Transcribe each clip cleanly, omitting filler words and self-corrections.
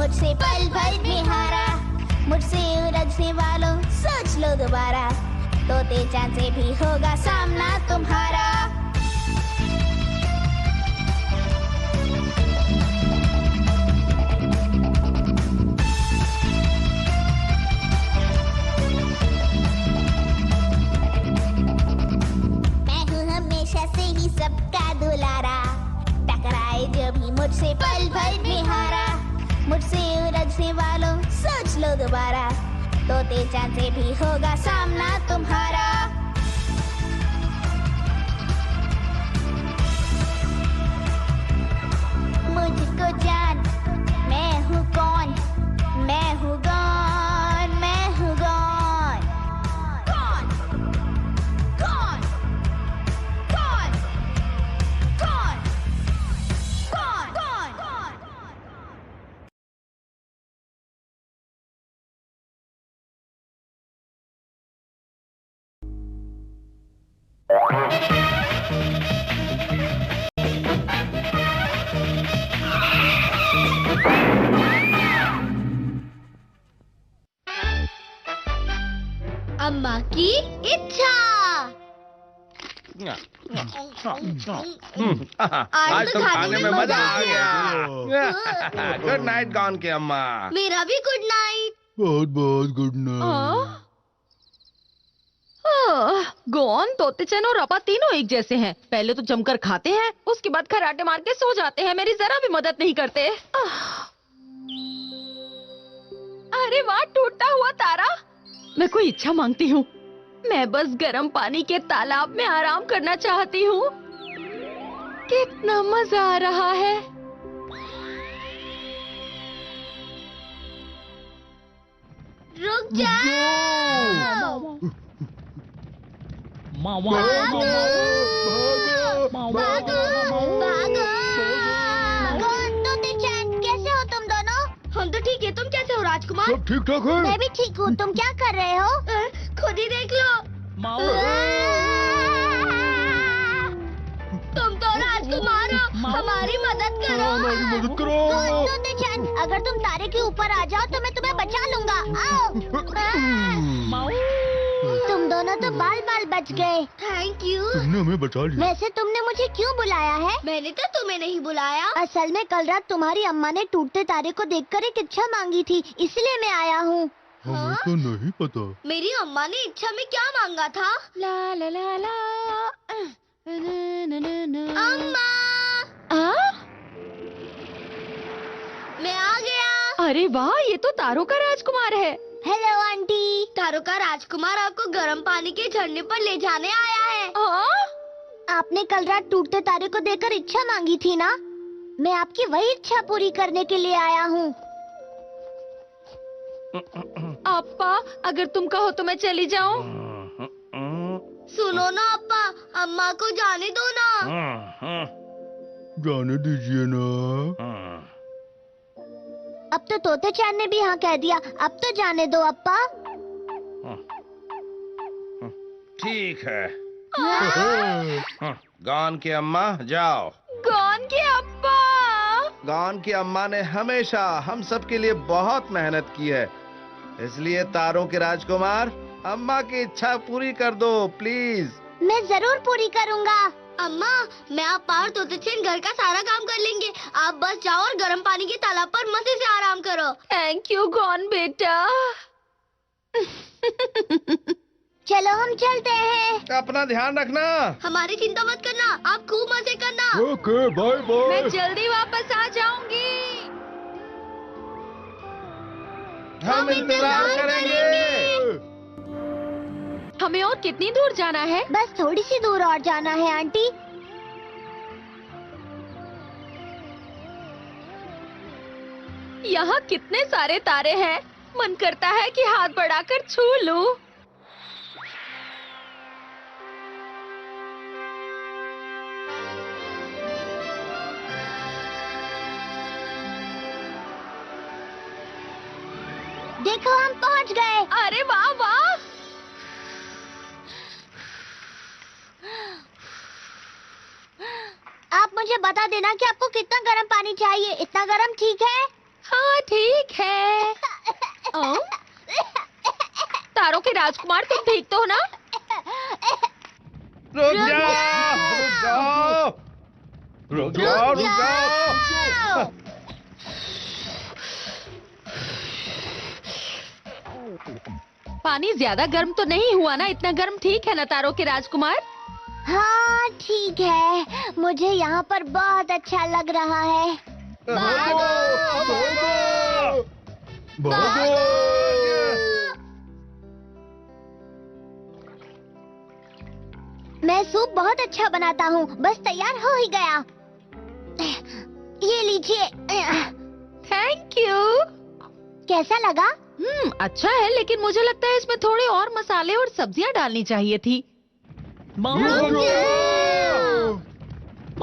मुझसे पल भर में हारा। मुझसे उलझने वालों सोच लो दोबारा, तोते चांद से भी होगा सामना तुम्हारा। मैं हूँ हमेशा से ही सबका दुलारा, टकराए जो भी मुझसे पल भर में हारा। मुझसे उलझने वालों सोच लो दोबारा, तोते चांद से भी होगा सामना तुम्हारा। मुझको जान, मैं हूँ कौन, मैं हूँ गॉन, मैं हूँ गॉन। कौन कौन कौन कौन कौन कौन। अम्मा की इच्छा। आज तो खाने में मजा आ गया। गुड नाइट गॉन के अम्मा। मेरा भी गुड नाइट। बहुत बहुत गुड नाइट। गोन, तोतेचन और अपा तीनों एक जैसे हैं। पहले तो जमकर खाते हैं, उसके बाद खराटे मार के सो जाते हैं। मेरी जरा भी मदद नहीं करते। अरे वाह, टूटता हुआ तारा। मैं कोई इच्छा मांगती हूँ। मैं बस गर्म पानी के तालाब में आराम करना चाहती हूँ। कितना मजा आ रहा है। रुक जाओ। भागो, कौन तोतेचन, कैसे हो तुम दोनों? हम तो ठीक है, तुम कैसे हो राजकुमार? सब ठीक ठाक है। मैं भी ठीक हूँ। तुम क्या कर रहे हो? खुद ही देख लो। तुम तो राजकुमार हो, हमारी मदद करो। हमारी मदद करो। कौन तोतेचन, अगर तुम तारे के ऊपर आ जाओ तो मैं तुम्हें बचा लूंगा। आओ। तुम दोनों तो बाल बाल बच गए। Thank you. तुमने हमें बचा लिया। वैसे तुमने मुझे क्यों बुलाया है? मैंने तो तुम्हें नहीं बुलाया। असल में कल रात तुम्हारी अम्मा ने टूटते तारे को देखकर एक इच्छा मांगी थी, इसलिए मैं आया हूँ। हमें तो नहीं पता। मेरी अम्मा ने इच्छा में क्या मांगा था? ला ला ला ला। अम्मा, मैं आ गया। अरे वाह, ये तो तारों का राजकुमार है। Hello aunty. तारों का राजकुमार आपको गर्म पानी के झरने पर ले जाने आया है। आपने कल रात टूटते तारे को देखकर इच्छा मांगी थी ना? मैं आपकी वही इच्छा पूरी करने के लिए आया हूँ। अप्पा, अगर तुम कहो तो मैं चली जाऊं। सुनो ना अप्पा, अम्मा को जाने दो ना। जाने दीजिए ना। अब तो तोतेचान ने भी हाँ कह दिया, अब तो जाने दो अप्पा। ठीक है। गॉन की अम्मा जाओ। कौन के अप्पा? गॉन की अम्मा ने हमेशा हम सब के लिए बहुत मेहनत की है, इसलिए तारों के राजकुमार अम्मा की इच्छा पूरी कर दो प्लीज। मैं जरूर पूरी करूँगा। अम्मा, मैं आप और तोतेचान घर का सारा काम कर लेंगे। आप बस जाओ और गर्म पानी के तालाब पर मजे से आराम करो। थैंक यू गॉन बेटा। चलो हम चलते हैं। अपना ध्यान रखना। हमारी चिंता मत करना, आप खूब मजे करना। Okay, bye bye. मैं जल्दी वापस आ जाऊंगी। हम इंतजार करेंगे। हमें और कितनी दूर जाना है? बस थोड़ी सी दूर और जाना है आंटी। यहाँ कितने सारे तारे हैं। मन करता है कि हाथ बढ़ाकर छू लूं। देखो हम पहुँच गए। अरे वाह वाह। आप मुझे बता देना कि आपको कितना गर्म पानी चाहिए। इतना गर्म ठीक है? हाँ ठीक है। तारों के राजकुमार, तुम ठीक तो हो ना? रुक जाओ, रुक जाओ, रुक जाओ। पानी ज्यादा गर्म तो नहीं हुआ ना? इतना गर्म ठीक है ना तारों के राजकुमार? हाँ ठीक है, मुझे यहाँ पर बहुत अच्छा लग रहा है। मैं सूप बहुत अच्छा बनाता हूँ, बस तैयार हो ही गया। ये लीजिए। Thank you. कैसा लगा? अच्छा है, लेकिन मुझे लगता है इसमें थोड़े और मसाले और सब्जियां डालनी चाहिए थी।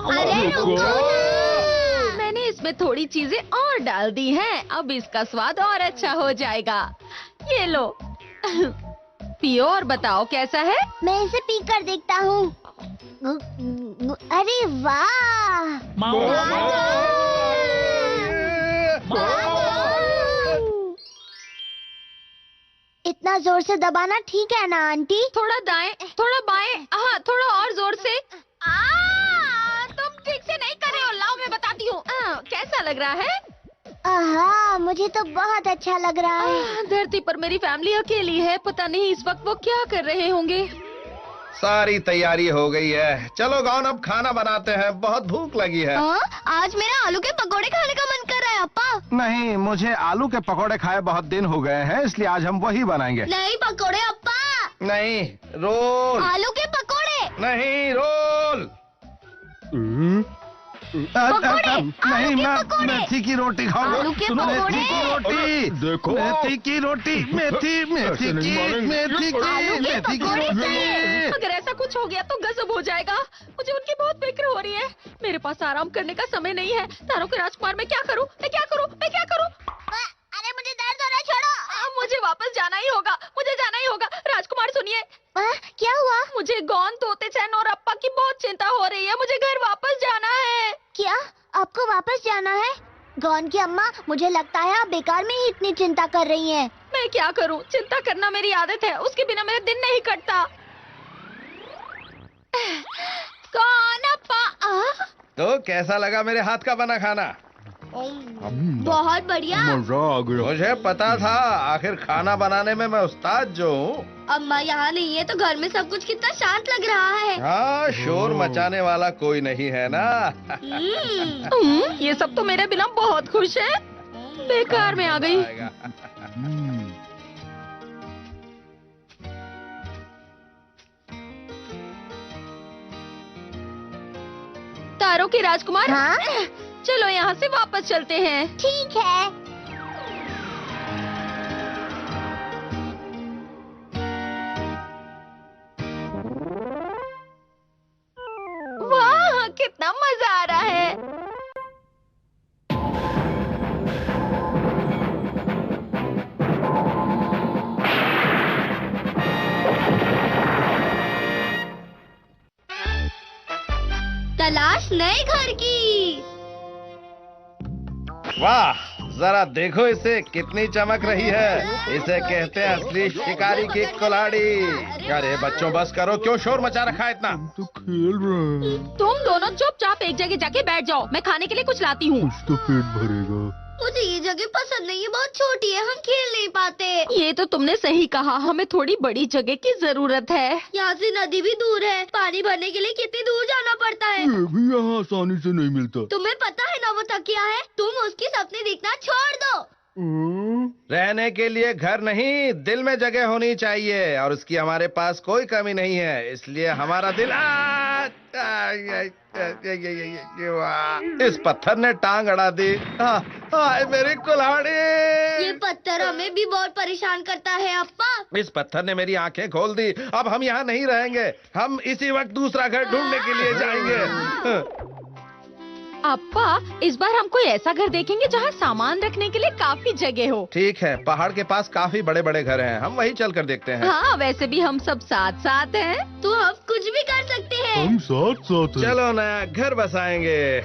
अरे रुको ना। मैंने इसमें थोड़ी चीजें और डाल दी हैं। अब इसका स्वाद और अच्छा हो जाएगा। ये लो। पियो और बताओ कैसा है। मैं इसे पी कर देखता हूँ। अरे वाह! इतना जोर से दबाना ठीक है ना आंटी? थोड़ा दाएं, थोड़ा बाएं, हाँ थोड़ा और जोर से। तुम ठीक से नहीं कर रहे हो। लाओ मैं बताती हूँ। कैसा लग रहा है? आहा, मुझे तो बहुत अच्छा लग रहा है। धरती पर मेरी फैमिली अकेली है। पता नहीं इस वक्त वो क्या कर रहे होंगे। सारी तैयारी हो गई है। चलो गौन, अब खाना बनाते हैं। बहुत भूख लगी है। आज मेरा आलू के पकोड़े खाने का मन कर रहा है अप्पा। नहीं, मुझे आलू के पकोड़े खाए बहुत दिन हो गए हैं, इसलिए आज हम वही बनाएंगे। नहीं पकोड़े अप्पा। नहीं, रोल। आलू के पकोड़े। नहीं, रोल। नहीं, मैं मेथी की रोटी खाऊंगा। आलू के मेथी की पकोड़े। रोटी। देखो। मेथी की रोटी। मेथी की रोटी। अगर ऐसा कुछ हो गया तो गजब हो जाएगा। मुझे उनकी बहुत फिक्र हो रही है। मेरे पास आराम करने का समय नहीं है। तारों के राजकुमार, मैं क्या करूं? मैं क्या करूं? मैं क्या करूं? अरे मुझे दर्द हो रहा है, छोड़ो। मुझे वापस जाना ही होगा। मुझे जाना ही होगा। राजकुमार सुनिए। क्या हुआ? मुझे गौन, तोते चैन और अप्पा की बहुत चिंता हो रही है। मुझे घर वापस जाना है। क्या आपको वापस जाना है? गौन की अम्मा, मुझे लगता है आप बेकार में ही इतनी चिंता कर रही हैं। मैं क्या करूं? चिंता करना मेरी आदत है। उसके बिना मेरा दिन नहीं कटता। कौन अप्पा? तो कैसा लगा मेरे हाथ का बना खाना? बहुत बढ़िया। मजा आ गया। मुझे पता था, आखिर खाना बनाने में मैं उस्ताद जो हूँ। अम्मा यहाँ नहीं है तो घर में सब कुछ कितना शांत लग रहा है। हाँ, शोर मचाने वाला कोई नहीं है ना। ये सब तो मेरे बिना बहुत खुश है। बेकार में आ गई। तारों के राजकुमार, हाँ? चलो यहाँ से वापस चलते हैं। ठीक है। वाह, कितना मजा आ रहा है। तलाश नए घर की। वाह, जरा देखो इसे, कितनी चमक रही है। इसे कहते हैं असली शिकारी की कुल्हाड़ी। अरे बच्चों, बस करो, क्यों शोर मचा रखा है इतना? हम तो खेल रहे हैं। तुम दोनों चुपचाप एक जगह जाके बैठ जाओ। मैं खाने के लिए कुछ लाती हूँ। कुछ तो पेट भरेगा। मुझे ये जगह पसंद नहीं है, बहुत छोटी है, हम खेल नहीं पाते। ये तो तुमने सही कहा। हमें थोड़ी बड़ी जगह की जरूरत है। यहाँ से नदी भी दूर है। पानी भरने के लिए कितनी दूर जाना पड़ता है। ये भी यहाँ आसानी से नहीं मिलता। तुम्हें पता है ना वो तकिया है? तुम उसकी सपने देखना छोड़ दो। रहने के लिए घर नहीं, दिल में जगह होनी चाहिए, और उसकी हमारे पास कोई कमी नहीं है। इसलिए हमारा दिल इस पत्थर ने टांग अड़ा दी। हाय मेरी कुल्हाड़ी। ये पत्थर हमें भी बहुत परेशान करता है अप्पा। इस पत्थर ने मेरी आंखें खोल दी। अब हम यहाँ नहीं रहेंगे। हम इसी वक्त दूसरा घर ढूंढने के लिए जाएंगे। अप्पा, इस बार हम कोई ऐसा घर देखेंगे जहाँ सामान रखने के लिए काफी जगह हो। ठीक है, पहाड़ के पास काफी बड़े बड़े घर हैं, हम वहीं चलकर देखते हैं। हाँ, वैसे भी हम सब साथ साथ हैं। तो हम कुछ भी कर सकते हैं। हम साथ साथ हैं। चलो नया घर बसाएंगे।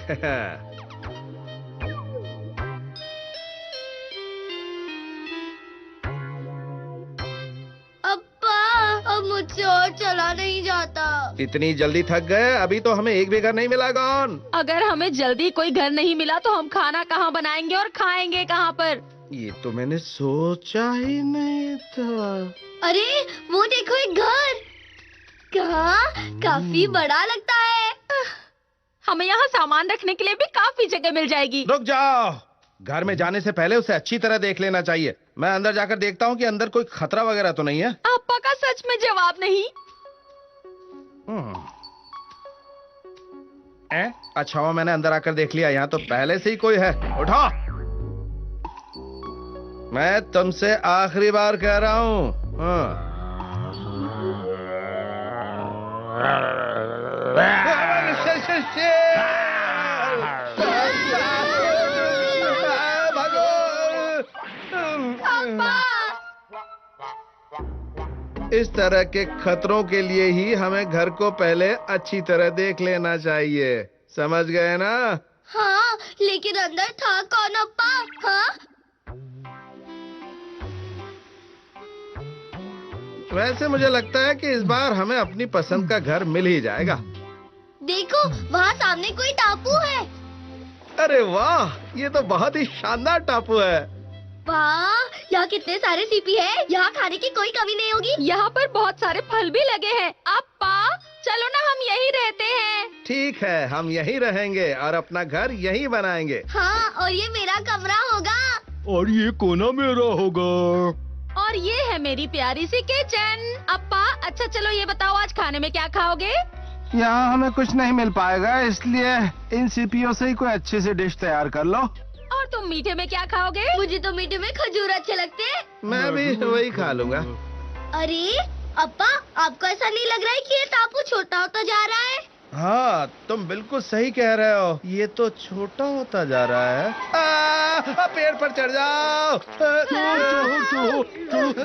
मुझसे और चला नहीं जाता। इतनी जल्दी थक गए? अभी तो हमें एक भी घर नहीं मिला। कौन? अगर हमें जल्दी कोई घर नहीं मिला तो हम खाना कहाँ बनाएंगे और खाएंगे कहाँ पर? ये तो मैंने सोचा ही नहीं था। अरे वो देखो, एक घर। कहाँ? काफी बड़ा लगता है। हमें यहाँ सामान रखने के लिए भी काफी जगह मिल जाएगी। रुक जाओ, घर में जाने से पहले उसे अच्छी तरह देख लेना चाहिए। मैं अंदर जाकर देखता हूँ कि अंदर कोई खतरा वगैरह तो नहीं है। अप्पा का सच में जवाब नहीं। अच्छा हुआ मैंने अंदर आकर देख लिया, यहाँ तो पहले से ही कोई है। उठो, मैं तुमसे आखिरी बार कह रहा हूँ। इस तरह के खतरों के लिए ही हमें घर को पहले अच्छी तरह देख लेना चाहिए, समझ गए ना? हाँ, लेकिन अंदर था कौन अप्पा? हाँ? वैसे मुझे लगता है कि इस बार हमें अपनी पसंद का घर मिल ही जाएगा। देखो, वहाँ सामने कोई टापू है। अरे वाह, ये तो बहुत ही शानदार टापू है। वाह, यहाँ कितने सारे सीपी हैं। यहाँ खाने की कोई कमी नहीं होगी। यहाँ पर बहुत सारे फल भी लगे हैं। अप्पा चलो ना, हम यहीं रहते हैं। ठीक है, हम यहीं रहेंगे और अपना घर यहीं बनाएंगे। हाँ, और ये मेरा कमरा होगा। और ये कोना मेरा होगा। और ये है मेरी प्यारी सी किचन। अप्पा अच्छा चलो ये बताओ, आज खाने में क्या खाओगे? यहाँ हमें कुछ नहीं मिल पाएगा, इसलिए इन सीपियों से ही कोई अच्छी सी डिश तैयार कर लो। और तुम मीठे में क्या खाओगे? मुझे तो मीठे में खजूर अच्छे लगते हैं। मैं भी वही खा लूंगा। अरे अप्पा, आपको ऐसा नहीं लग रहा है कि ये टापू छोटा होता जा रहा है? हाँ, तुम बिल्कुल सही कह रहे हो, ये तो छोटा होता जा रहा है। पेड़ पर चढ़ जाओ। चढ़ो,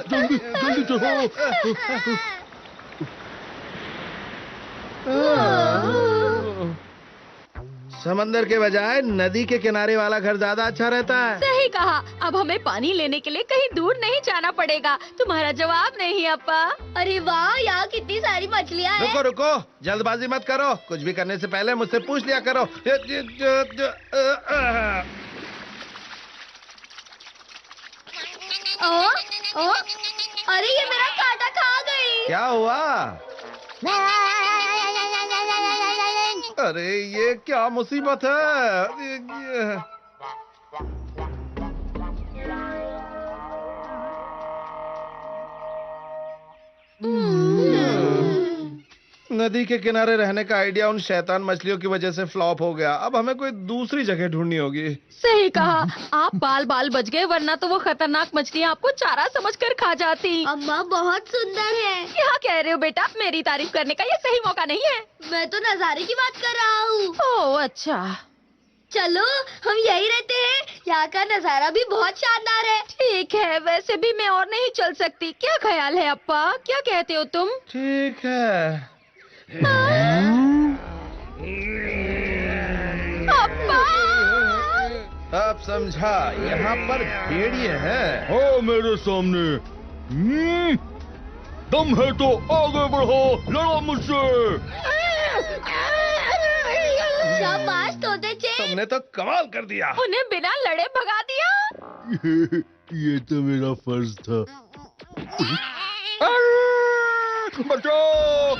जल्दी जल्दी चढ़ो। समंदर के बजाय नदी के किनारे वाला घर ज्यादा अच्छा रहता है। सही कहा, अब हमें पानी लेने के लिए कहीं दूर नहीं जाना पड़ेगा। तुम्हारा जवाब नहीं अप्पा। अरे वाह, यहाँ कितनी सारी मछलियाँ हैं। रुको रुको, जल्दबाजी मत करो। कुछ भी करने से पहले मुझसे पूछ लिया करो। ओ, अरे ये मेरा कांटा खा गई। क्या हुआ? अरे ये क्या मुसीबत है? नदी के किनारे रहने का आइडिया उन शैतान मछलियों की वजह से फ्लॉप हो गया। अब हमें कोई दूसरी जगह ढूंढनी होगी। सही कहा, आप बाल बाल बच गए, वरना तो वो खतरनाक मछलियाँ आपको चारा समझकर खा जाती। अम्मा बहुत सुंदर है। क्या कह रहे हो बेटा? मेरी तारीफ करने का ये सही मौका नहीं है। मैं तो नजारे की बात कर रहा हूँ। ओह अच्छा, चलो हम यही रहते हैं। यहाँ का नजारा भी बहुत शानदार है। ठीक है, वैसे भी मैं और नहीं चल सकती। क्या ख्याल है अप्पा, क्या कहते हो तुम? ठीक है। अप्पा! अब समझा, यहाँ पर भेड़िए हैं। हो मेरे सामने। दम है तो आगे बढ़ो, लड़ो मुझसे। शाबाश तोतेचे। तुमने तो कमाल कर दिया। उन्हें बिना लड़े भगा दिया। ये तो मेरा फर्ज था। बचाओ!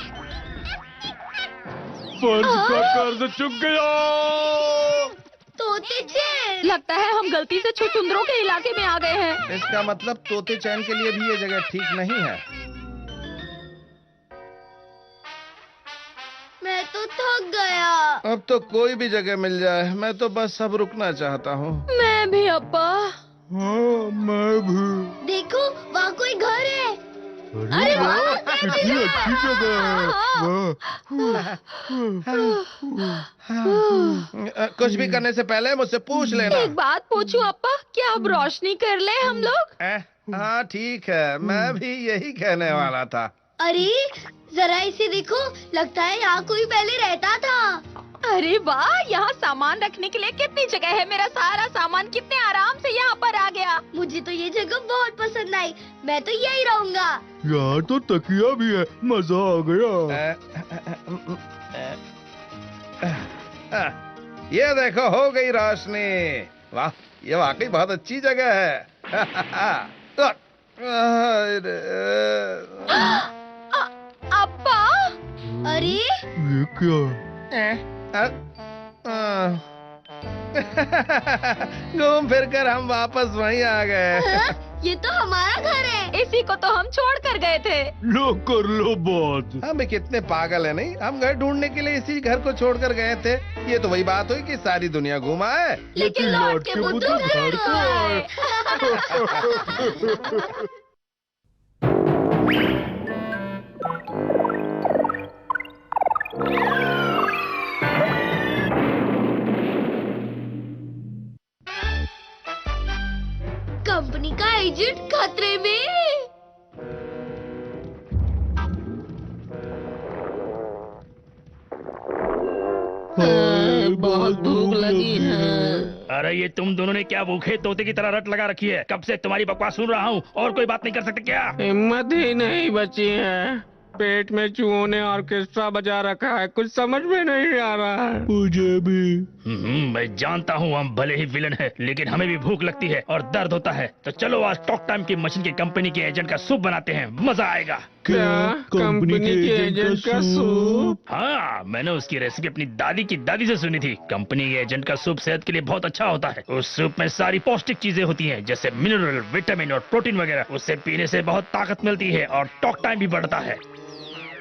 फर्ज का कर्ज चुक गया। तोतेचे, लगता है हम गलती से छुछुंदरों के इलाके में आ गए हैं। इसका मतलब तोते चैन के लिए भी ये जगह ठीक नहीं है। मैं तो थक गया। अब तो कोई भी जगह मिल जाए, मैं तो बस अब रुकना चाहता हूँ। मैं भी अप्पा। हाँ, मैं भी। देखो, वहाँ कोई घर है। अरे वाह, कितनी अच्छी जगह है। कुछ भी करने से पहले मुझसे पूछ लेना। एक बात पूछूं अप्पा, क्या अब रोशनी कर ले हम लोग? हाँ ठीक है, मैं भी यही कहने वाला था। अरे जरा इसे देखो, लगता है यहाँ कोई पहले रहता था। अरे वाह, यहाँ सामान रखने के लिए कितनी जगह है। मेरा सारा सामान कितने आराम से यहाँ पर आ गया। मुझे तो ये जगह बहुत पसंद आई। मैं तो यही रहूंगा। यहाँ तो तकिया भी है, मजा आ गया। ये देखो, हो गई रोशनी। वाह, ये वाकई बहुत अच्छी जगह है। अब्बा, अरे ये क्या? घूम फिर कर हम वापस वहीं आ गए। ये तो हमारा घर है। इसी को तो हम छोड़ कर गए थे। लो कर लो बात। हम कितने पागल है नहीं, हम घर ढूंढने के लिए इसी घर को छोड़कर गए थे। ये तो वही बात हुई कि सारी दुनिया घुमा है। लेकिन लौट के बुद्धू घर को आए। कंपनी का एजेंट खतरे में। बहुत भूख लगी है। अरे ये तुम दोनों ने क्या भूखे तोते की तरह रट लगा रखी है? कब से तुम्हारी बकवास सुन रहा हूँ और कोई बात नहीं कर सकते क्या? हिम्मत ही नहीं बची है। पेट में चूहों ने ऑर्केस्ट्रा बजा रखा है, कुछ समझ में नहीं आ रहा है। मुझे भी। मैं जानता हूँ हम भले ही विलन है, लेकिन हमें भी भूख लगती है और दर्द होता है। तो चलो आज टॉक टाइम की मशीन की कंपनी के एजेंट का सूप बनाते हैं, मजा आएगा। क्या कंपनी के एजेंट का सूप? हाँ, मैंने उसकी रेसिपी अपनी दादी की दादी से सुनी थी। कंपनी के एजेंट का सूप सेहत के लिए बहुत अच्छा होता है। उस सूप में सारी पौष्टिक चीजें होती हैं, जैसे मिनरल, विटामिन और प्रोटीन वगैरह। उससे पीने से बहुत ताकत मिलती है और टॉक टाइम भी बढ़ता है।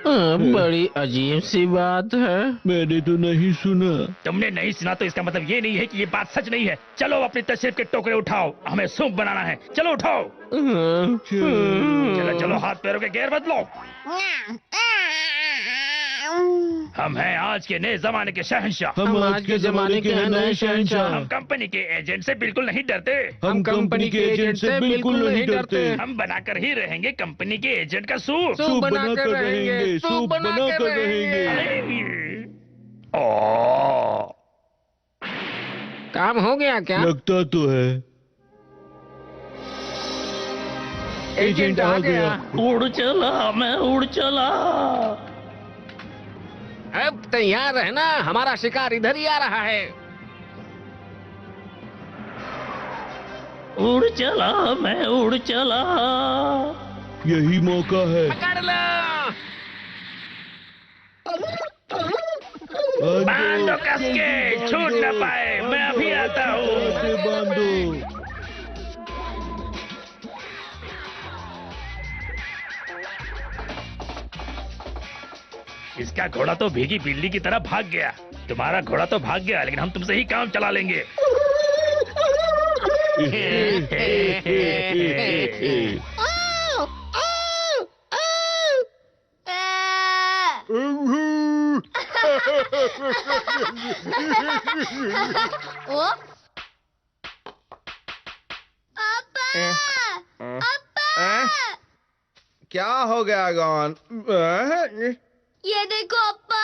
बड़ी अजीब सी बात है। मैंने तो नहीं सुना। तुमने नहीं सुना तो इसका मतलब ये नहीं है कि ये बात सच नहीं है। चलो अपनी तशरीफ के टोकरे उठाओ, हमें सूप बनाना है। चलो उठाओ। चलो चलो, हाथ पैरों के गियर बदलो। हम हैं आज के नए जमाने के शहंशाह। हम आज के जमाने के नए शहंशाह। हम कंपनी के एजेंट से बिल्कुल नहीं डरते। हम कंपनी के एजेंट से बिल्कुल नहीं डरते। हम बनाकर ही रहेंगे कंपनी के एजेंट का सूप। सूप बनाकर रहेंगे, सूप बनाकर रहेंगे। ओ, काम हो गया क्या? लगता तो है। एजेंट आ गया। उड़ चला, मैं उड़ चला। अब तैयार रहना, हमारा शिकार इधर ही आ रहा है। उड़ चला, मैं उड़ चला। यही मौका है। पकड़ लो। बांधो कस के, छूट न पाए। मैं अभी आता हूँ। ऐसे बांधो। इसका घोड़ा तो भीगी बिल्ली की तरह भाग गया। तुम्हारा घोड़ा तो भाग गया, लेकिन हम तुमसे ही काम चला लेंगे। ओ, अब्बा, अब्बा, क्या हो गया गॉन? ये देखो अब्बा।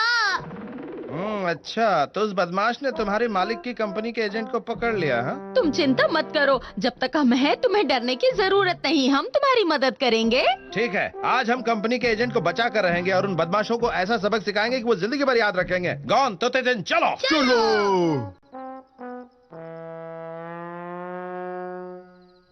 अच्छा, तो उस बदमाश ने तुम्हारे मालिक की कंपनी के एजेंट को पकड़ लिया? हाँ, तुम चिंता मत करो, जब तक हम हैं तुम्हें डरने की जरूरत नहीं। हम तुम्हारी मदद करेंगे। ठीक है। आज हम कंपनी के एजेंट को बचा कर रहेंगे और उन बदमाशों को ऐसा सबक सिखाएंगे कि वो जिंदगी भर याद रखेंगे। गॉन तो तेजन, चलो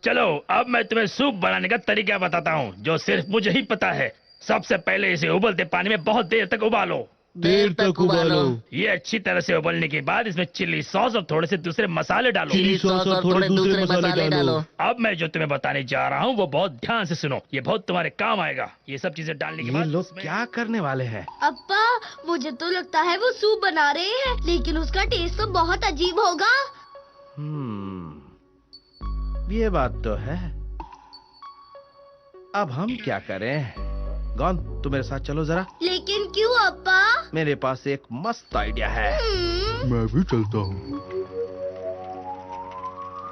चलो, अब मैं तुम्हें सूप बनाने का तरीका बताता हूँ, जो सिर्फ मुझे ही पता है। सबसे पहले इसे उबलते पानी में बहुत देर तक उबालो। देर तक उबालो। ये अच्छी तरह से उबलने के बाद इसमें चिली सॉस और थोड़े से दूसरे मसाले डालो। चिली सॉस और थोड़े दूसरे मसाले डालो। अब मैं जो तुम्हें बताने जा रहा हूँ वो बहुत ध्यान से सुनो, ये बहुत तुम्हारे काम आएगा। ये सब चीजें डालने के ये बाद लोग इसमें- क्या करने वाले हैं? अब्बा, मुझे तो लगता है वो सूप बना रहे हैं, लेकिन उसका टेस्ट तो बहुत अजीब होगा। ये बात तो है। अब हम क्या करें? गॉन, तू मेरे साथ चलो जरा। लेकिन क्यों अब्बा? मेरे पास एक मस्त आइडिया है। मैं भी चलता हूँ।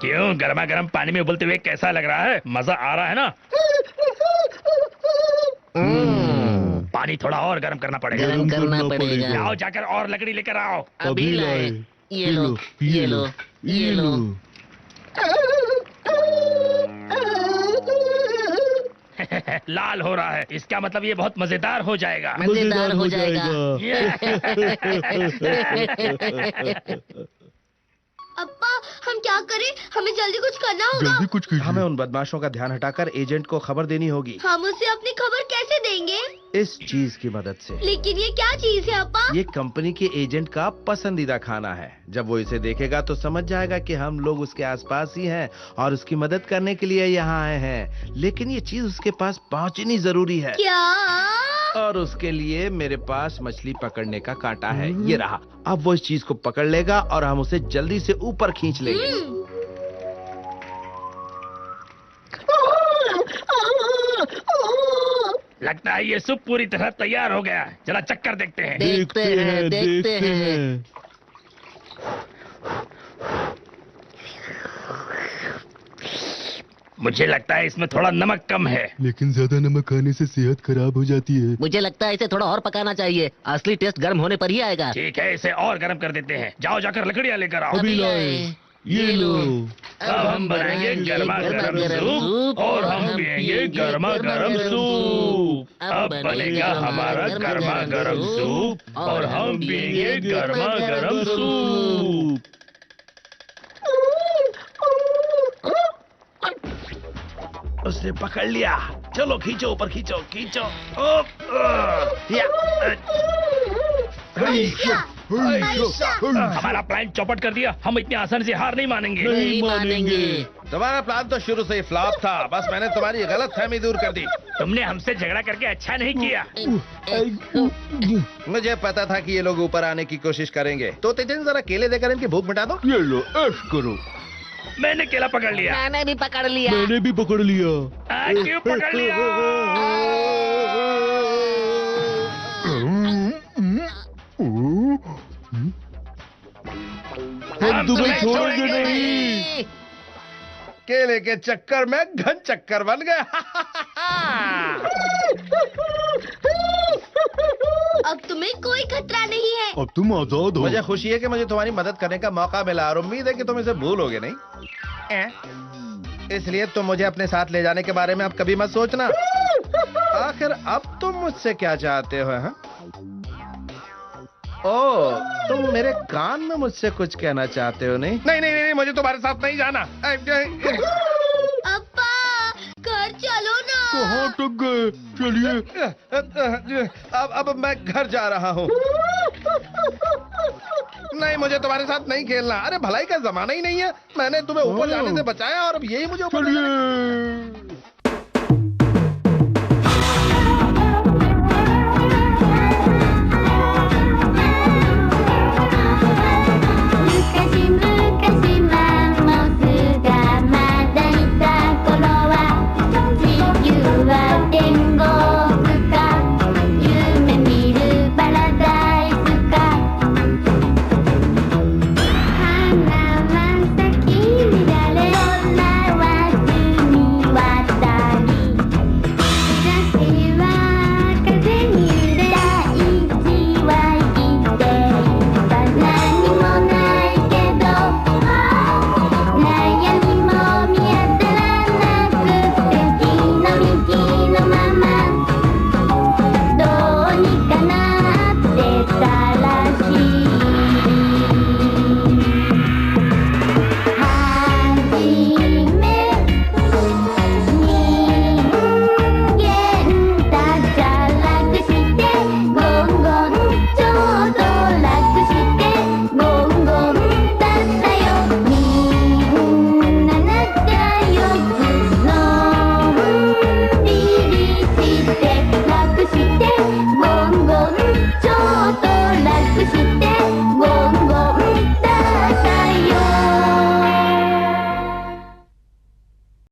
क्यों, गर्मा गर्म पानी में उबलते हुए कैसा लग रहा है? मजा आ रहा है ना? पानी थोड़ा और गर्म करना पड़ेगा। गरम करना पड़ेगा। जाओ जाकर और लकड़ी लेकर आओ। अभी लाए। ये लो, ये लो, ये लो। लाल हो रहा है, इसका मतलब ये बहुत मजेदार हो जाएगा। मजेदार हो जाएगा। अब्बा हम क्या करें, हमें जल्दी कुछ करना होगा। जल्दी कुछ कीजिए। हमें उन बदमाशों का ध्यान हटाकर एजेंट को खबर देनी होगी, हम उसे अपनी खबर कैसे देंगे? इस चीज की मदद से। लेकिन ये क्या चीज है अब्बा? ये कंपनी के एजेंट का पसंदीदा खाना है। जब वो इसे देखेगा तो समझ जाएगा कि हम लोग उसके आसपास ही हैं और उसकी मदद करने के लिए यहाँ आए हैं। लेकिन ये चीज उसके पास पहुँचनी जरूरी है, क्या? और उसके लिए मेरे पास मछली पकड़ने का कांटा है। ये रहा। अब वो इस चीज को पकड़ लेगा और हम उसे जल्दी से ऊपर खींच लेंगे। लगता है ये सूप पूरी तरह तैयार हो गया है। चला चक्कर देखते हैं। देखते हैं, देखते हैं। मुझे लगता है इसमें थोड़ा नमक कम है। लेकिन ज्यादा नमक खाने से सेहत खराब हो जाती है। मुझे लगता है इसे थोड़ा और पकाना चाहिए। असली टेस्ट गर्म होने पर ही आएगा। ठीक है, इसे और गर्म कर देते हैं। जाओ जाकर लकड़ियाँ लेकर आओ। अभी लाए। ये लो। अब हम बनाएंगे गर्मा गर्म सूप और हम पियेंगे गर्मा गर्म सूप। अब बनेगा हमारा गर्मा गर्म सूप और हम पियेंगे गर्मा गर्म सूप। उसने पकड़ लिया। चलो खींचो, ऊपर खींचो, खींचो। ओप, या, हमारा प्लान चौपट कर दिया। हम इतनी आसानी से हार नहीं मानेंगे। नहीं मानेंगे। तुम्हारा प्लान तो शुरू से ही फ्लॉप था। बस मैंने तुम्हारी गलतफहमी दूर कर दी। तुमने हमसे झगड़ा करके अच्छा नहीं किया। मुझे पता था कि ये लोग ऊपर आने की कोशिश करेंगे। तो तेजन जरा केले देकर इनकी भूख मिटा दो। ये लो, ऐश करो। मैंने केला पकड़ लिया। मैंने भी पकड़ लिया। मैंने भी पकड़ लिया। क्यों पकड़ लिया? हम तुम्हें छोड़ेंगे नहीं। केले के चक्कर में घन चक्कर बन गया। अब तुम्हें कोई खतरा नहीं है। अब तुम आजाद हो। मुझे खुशी है कि मुझे तुम्हारी मदद करने का मौका मिला और उम्मीद है कि तुम इसे भूलोगे नहीं। इसलिए तुम मुझे अपने साथ ले जाने के बारे में अब कभी मत सोचना। आखिर अब तुम मुझसे क्या चाहते हो? हाँ? ओ, तुम मेरे कान में मुझसे कुछ कहना चाहते हो? नहीं नहीं नहीं, नहीं मुझे तुम्हारे साथ नहीं जाना। अब्बा घर चलो ना। कहाँ तक गए? चलिए। अब मैं घर जा रहा हूँ। नहीं, मुझे तुम्हारे साथ नहीं खेलना। अरे भलाई का जमाना ही नहीं है। मैंने तुम्हें ऊपर जाने से बचाया और अब यही मुझे ऊपर चलिए।